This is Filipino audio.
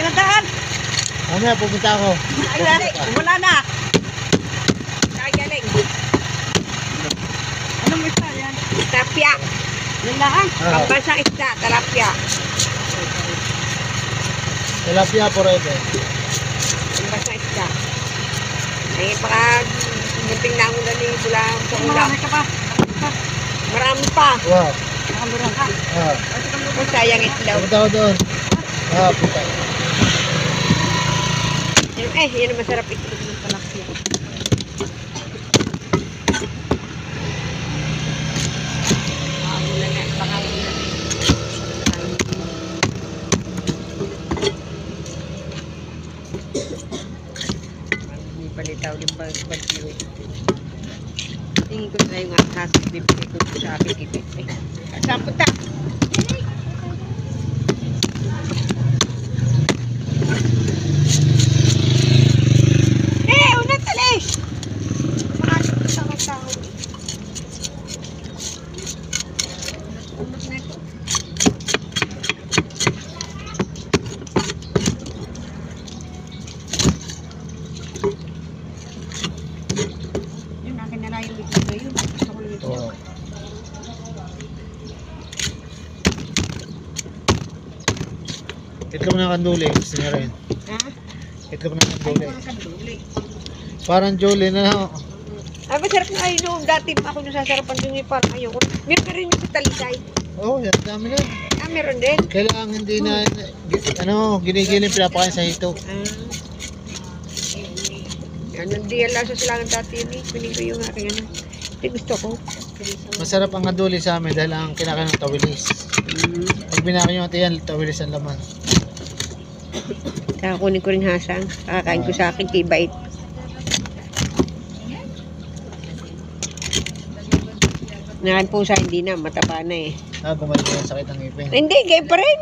Kinatahan. Ano na, pupunta ako. Wala na. Kagaling. Anong isda yan? Tilapia. Yan lang. Pambansang isda, tilapia. Tilapia forever. Pambansang isda. Ay, pag munting na ulan ni Bulang sa ulam. Marami ka pa. Marami pa. Wow. Nakamurang ka. Ah. Sayang itlaw. Pupunta ako doon. Ah, pupunta. Yan ang masarap itlog ng tilapia. Pangabulan na. Pangabulan. May palitaw din bagyo eh. Tingin ko na yung ahas. Bibigay ko sa akin kipit eh. Saan punta? Yun, akin na lang yung itlog na yun. Gusto ko lang itlog. Oo. Itlog na kanduli. Gusto niya rin. Ha? Itlog na kanduli. Ay, mga kaduli. Parang Jolie na lang. Ay, masarap na ayun noon. Dati ako nasasarapan doon yung parang ayoko. Meron ka rin yung sa talisay. Oo, yan. Dami na. Ah, meron din. Kailangan hindi na, ginigiling pinapakain sa hito. Yan, hindi lang sa silangan dati yun eh. Pinig ko yung aking ano. Hindi gusto ko. Masarap ang kanduli sa amin dahil ang kinakain ng tawilis. Pag binakain nyo natin yan, tawilis ang laman. Kakakunin ko rin hasang. Kakakain ko sa akin kibait. Nakain po sa hindi na. Mataba na eh. Ah, bumalik na yung sakit ng ngipin. Hindi, kayo pa rin.